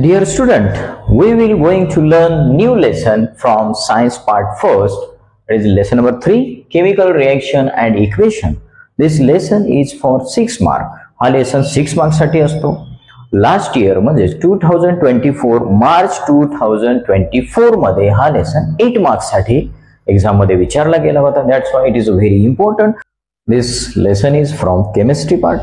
Dear student, we will going to learn new lesson from science part first. It is lesson number 3, chemical reaction and equation. This lesson is for 6 mark. हा lesson 6 mark साठी असतो. Last year म्हणजे 2024 मार्च 2024 मध्ये हा lesson 8 marks साठी exam मध्ये विचारला गेला होता. That's why it is very important. This lesson is from chemistry part.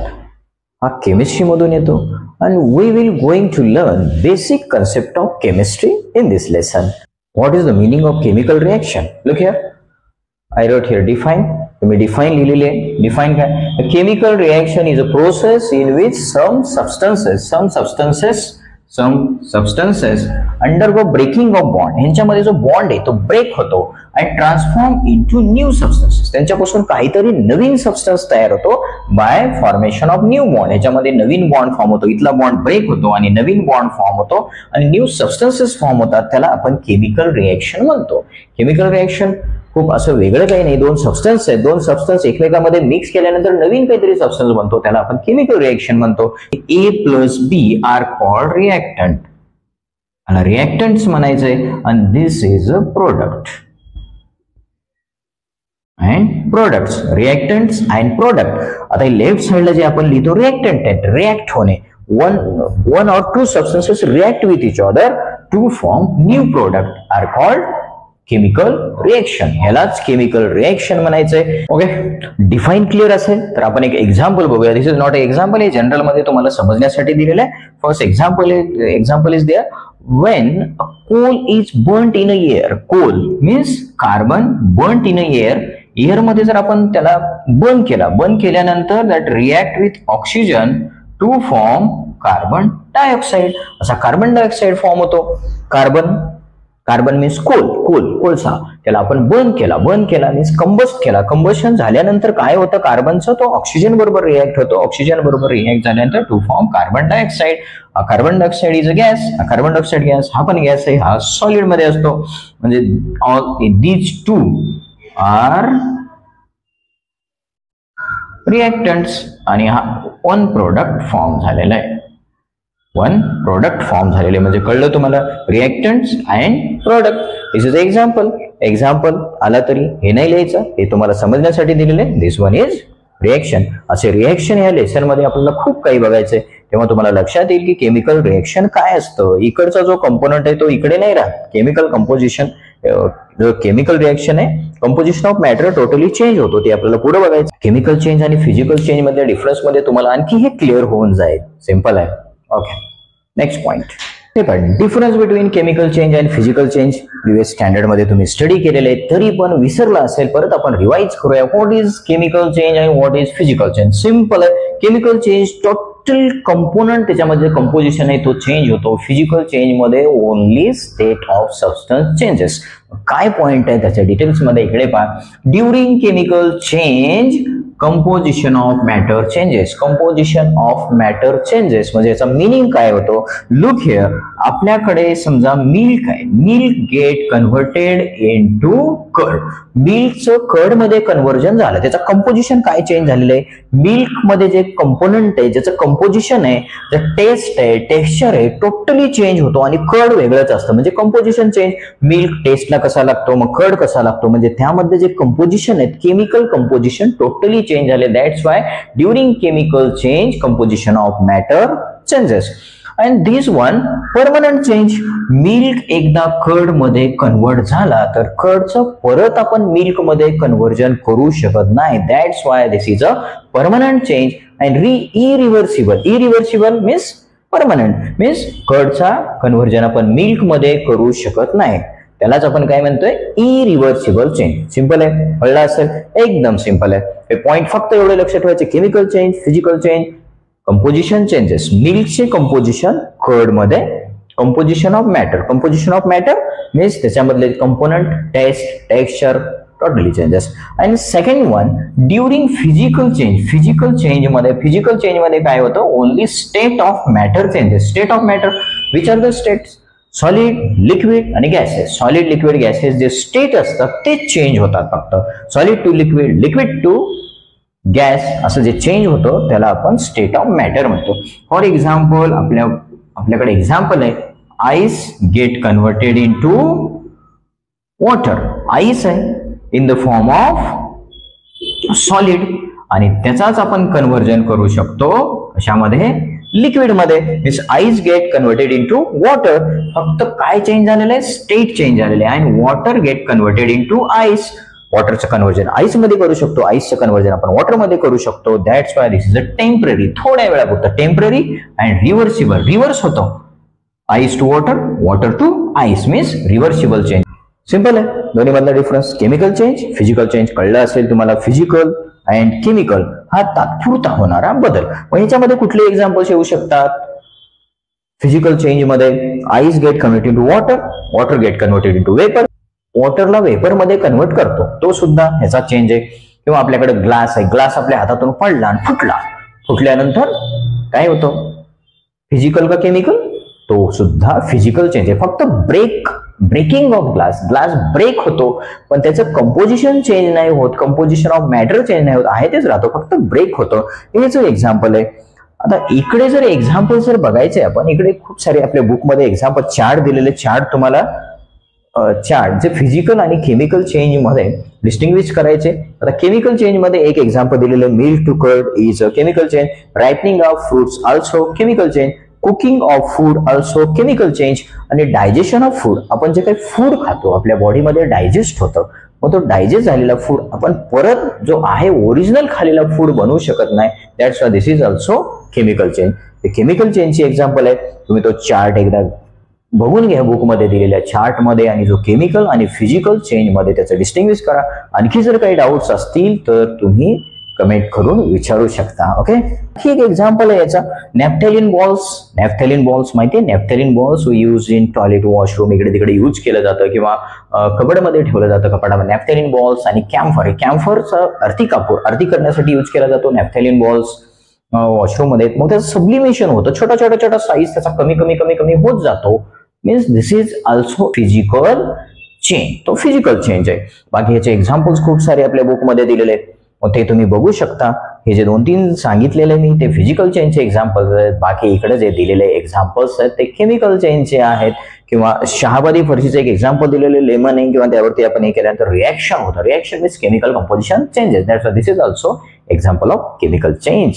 हा केमिस्ट्री मधून येतो and we will going to learn basic concept of chemistry in this lesson. What is the meaning of chemical reaction? Look here, I wrote here define. तुम्ही define लिहिलेले. define काय? A chemical reaction is a process in which some substances undergo breaking of bond. ह्यांच्यामध्ये जो bond आहे तो break होतो and transform into new substances. त्यांच्यापासून काहीतरी नवीन सबस्टन्स तयार होतो bye formation of new bond. ह्याच्यामध्ये नवीन बॉन्ड फॉर्म होतो, इथला बॉन्ड ब्रेक होतो आणि नवीन बॉन्ड फॉर्म होतो आणि न्यू सबस्टन्सेस फॉर्म होतात. त्याला आपण केमिकल रिएक्शन म्हणतो. केमिकल रिएक्शन खूप असं वेगळं काही नाही. दोन सबस्टन्स आहेत, दोन सबस्टन्स एकमेकांमध्ये मिक्स केल्यानंतर नवीन काहीतरी सबस्टन्स बनतो, त्याला आपण केमिकल रिएक्शन म्हणतो. A plus B are called reactant. आणि रिएक्टंट्स म्हणायचे आणि this is a product and products. Reactants and product. आता लेफ्ट साइडला जे आपण लिहितो रिएक्टंट आहे, रिएक्ट होणे. one or two substances react with each other to form new product are called chemical reaction. ह्यालाच केमिकल रिएक्शन म्हणायचंय. ओके, डिफाईन क्लिअर असेल तर आपण एक एक्झाम्पल बघूया. दिस इज नॉट एक्झाम्पल, हे जनरल मध्ये तुम्हाला समजण्यासाठी दिलेलं आहे. First example is there. when a coal is burnt in a air, coal means carbon burnt in a air. Air मध्ये जर आपण त्याला बर्न केल्यानंतर that react with oxygen two form carbon dioxide. असा कार्बन डायऑक्साइड फॉर्म होतो. Carbon means कोळसा. त्याला आपण बर्न केला मीन्स कंबस्ट केला. कंबशन झाल्यानंतर काय होतं कार्बनचं, तो ऑक्सिजन बरोबर रिॲक्ट होतो. ऑक्सिजन बरोबर रिॲक्ट झाल्यानंतर to form carbon dioxide. Carbon dioxide is a gas. Carbon dioxide gas हा पण गॅस आहे. हा सॉलिड मध्ये असतो. म्हणजे दीज टू आर रिॲक्टंट्स आणि हा वन प्रोडक्ट फॉर्म झालेला आहे. म्हणजे कळलं तुम्हाला, reactants and product. This is example आला तरी हे नाही लिहायचं, हे तुम्हाला समजण्यासाठी दिलेले. दिस वन इज रिएक्शन. असे रिएक्शन या लेसन मध्ये आपल्याला खूप काही बघायचंय. तेव्हा तुम्हाला लक्षात येईल की केमिकल रिएक्शन काय असतं. इकडचा जो कंपोनंट आहे तो इकडे नाही राहत. केमिकल कंपोजिशन, जो केमिकल रिएक्शन आहे, composition of matter totally change होतो. ते आपल्याला पुढे बघायचं. केमिकल चेंज आणि फिजिकल चेंज मधल्या डिफरन्स मध्ये तुम्हाला आणखी हे क्लिअर होऊन जाईल. सिंपल आहे. Okay, next point. हे पण difference between chemical change and physical change US standard मध्ये तुम्ही स्टडी केलेले आहे, तरी पण विसरला असेल, परत आपण रिवाइज करूया. What is chemical change and what is physical change. Simple आहे. केमिकल चेंज टोटल कंपोनंट त्याच्यामध्ये कंपोजिशन आहे तो चेंज होतो. फिजिकल चेंज मध्ये only state of substance changes. काय पॉइंट आहे त्याच्या डिटेल्स मध्ये इकडे पहा. During chemical change composition of matter changes. Composition of matter changes म्हणजे याचा मिनिंग काय होतो. लुक हिअर, आपल्याकडे समजा मिल्क आहे. Milk get converted into curd. मिल्कचं कर्ड मध्ये कन्व्हर्जन झालं. त्याचं कंपोजिशन काय चेंज झालेलं आहे. मिल्क मध्ये जे कंपोनंट आहे, ज्याचं कंपोजिशन आहे, जे टेस्ट आहे, टेक्स्चर आहे, टोटली चेंज होतो आणि कर्ड वेगळंच असतं. म्हणजे कंपोजिशन चेंज. मिल्क टेस्टला कसा लागतो, मग कर्ड कसा लागतो, म्हणजे त्यामध्ये जे कंपोजिशन आहे, केमिकल कंपोजिशन टोटली चेंज झाले. That's why during chemical change composition of matter changes. And this one permanent change. Milk एकदा कर्ड मध्ये कन्वर्ट झाला तर कर्डचं परत आपण मिल्क मध्ये कन्व्हर्जन करू शकत नाही. That's why this is a permanent change. And irreversible means permanent means कर्डचा कन्व्हर्जन आपण मिल्क मध्ये करू शकत नाही. त्यालाच आपण काय म्हणतोय, इरिव्हर्सिबल चेंज. सिंपल आहे, कळलं असेल, एकदम सिंपल आहे. हे पॉइंट फक्त एवढे लक्षात ठेवायचे. Chemical change, physical change, composition changes. मिल्कचे कंपोजिशन कर्ड मध्ये, कंपोजिशन ऑफ मॅटर मीन्स त्याच्यामधले component, taste, texture totally changes. आणि second one during physical change मध्ये काय होतं, only state of matter changes. State of matter which are the states, solid, liquid आणि gases. Solid, liquid, gases जे state असतात ते change होतात. फक्त solid to liquid, liquid to gas असं जे चेंज होतं त्याला आपण स्टेट ऑफ मॅटर म्हणतो. फॉर एक्झाम्पल आपल्या आपल्याकडे एक्झाम्पल आहे, ice get converted into water. Ice आहे in the form of solid आणि त्याचाच आपण कन्व्हर्जन करू शकतो कशामध्ये, लिक्विड मध्ये. Means ice get converted into water. फक्त काय चेंज झालेलं आहे, स्टेट चेंज झालेले आहे. आणि water get converted into ice. वॉटरचं कन्व्हर्जन आईस मध्ये करू शकतो, आईसचं कन्व्हर्जन आपण वॉटर मध्ये करू शकतो. That's why this is a temporary, थोड्या वेळापुरतं टेम्पररी अँड रिव्हर्सिबल. रिव्हर्स होतो ice to water, water to ice means reversible change. Simple आहे. दोन्ही मधला difference chemical change, physical change कळलं असेल तुम्हाला. फिजिकल अँड केमिकल हा तात्पुरता होणारा बदल. मग ह्याच्यामध्ये कुठले एक्झाम्पल्स येऊ शकतात? फिजिकल चेंज मध्ये ice get converted to water, water get converted to vapour. वॉटरला वेपर मध्ये कन्वर्ट करतो, तो सुद्धा ह्याचा चेंज आहे. किंवा आपल्याकडे ग्लास आहे, ग्लास आपल्या हातातून पडला आणि फुटला. फुटल्यानंतर काय होतं, फिजिकल का केमिकल? तो सुद्धा फिजिकल चेंज आहे. फक्त breaking of glass, glass break होतो पण त्याचं कंपोजिशन चेंज नाही होत, कंपोजिशन ऑफ मॅटर चेंज नाही होत, आहे तेच राहतो, फक्त ब्रेक होतो. हेच एक्झाम्पल आहे. आता इकडे जर एक्झाम्पल जर बघायचे आपण, इकडे खूप सारे आपल्या बुकमध्ये एक्झाम्पल चार्ट दिलेले. चार्ट तुम्हाला चार्ट जे फिजिकल आणि केमिकल चेंज मध्ये डिस्टिंग्विश करायचे. आता केमिकल चेंज मध्ये एक एक्झाम्पल दिलेलं, milk to curd is a chemical change. Ripening of fruits also chemical change. Cooking of food also chemical change. आणि डायजेशन ऑफ फूड, आपण जे काही फूड खातो आपल्या बॉडीमध्ये डायजेस्ट होतं, मग तो डायजेस्ट झालेला फूड आपण परत जो आहे ओरिजिनल खालेला फूड बनवू शकत नाही. That's why this is also chemical change. Chemical चेंजची एक्झाम्पल आहे. तुम्ही तो चार्ट एकदा बघून घ्या बुकमध्ये दिलेल्या चार्ट मध्ये, आणि जो केमिकल आणि फिजिकल चेंज मध्ये त्याचं डिस्टिंग्विश करा. आणखी जर काही डाऊट्स असतील तर तुम्ही कमेंट करून विचारू शकता. ओके, ही एक एक्झाम्पल आहे याचा. Naphthalene balls. नॅफ्थॅलिन बॉल्स माहिती आहे, naphthalene balls use in toilet, washroom, इकडे तिकडे यूज केलं जातं किंवा कबडमध्ये ठेवलं जातं कपाटामध्ये. नॅफ्थॅलिन बॉल्स आणि कॅम्फर, कॅम्फरचा अर्धी कापूर अर्धी करण्यासाठी यूज केला जातो नॅफ्थॅलिन बॉल्स वॉशरूम मध्ये. मग त्याचं सब्लिमेशन होतं, छोटा छोटा छोटा साईज त्याचा कमी कमी कमी कमी होत जातो. Means this is also physical change. तो फिजिकल चेंज आहे. बाकी ह्याचे एक्झाम्पल्स खूप सारे आपल्या बुकमध्ये दिलेले आहेत, मग ते तुम्ही बघू शकता. हे जे 2-3 सांगितलेले मी ते फिजिकल चेंजचे एक्झाम्पल्स आहेत. बाकी इकडे जे दिलेले एक्झाम्पल्स आहेत ते केमिकल चेंजचे आहेत. किंवा शहाबादी फरशीचे एक एक्झाम्पल दिलेले, लेमन आहे किंवा त्यावरती आपण हे केल्यानंतर रिॲक्शन होतं. Reaction means chemical composition changes. That's why this is also example of chemical change.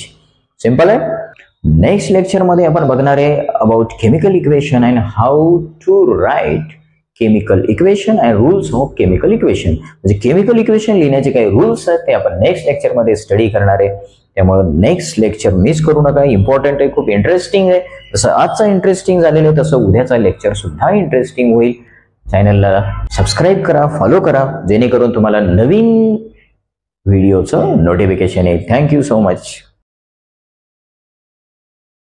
Simple आहे. नेक्स्ट लेक्चर मध्ये आपण बघणार आहे about chemical equation and how to write chemical equation and rules of chemical equation. म्हणजे chemical equation लिहिण्याचे काही rules आहेत ते आपण नेक्स्ट लेक्चर मध्ये स्टडी करणार आहे. त्यामुळे नेक्स्ट लेक्चर मिस करू नका. इम्पॉर्टंट आहे, खूप इंटरेस्टिंग आहे. जसं आजचा इंटरेस्टिंग झालेलं आहे तसं उद्याचा लेक्चर सुद्धा इंटरेस्टिंग होईल. चॅनलला सबस्क्राईब करा, फॉलो करा, जेणेकरून तुम्हाला नवीन व्हिडिओचं नोटिफिकेशन येईल. Thank you so much.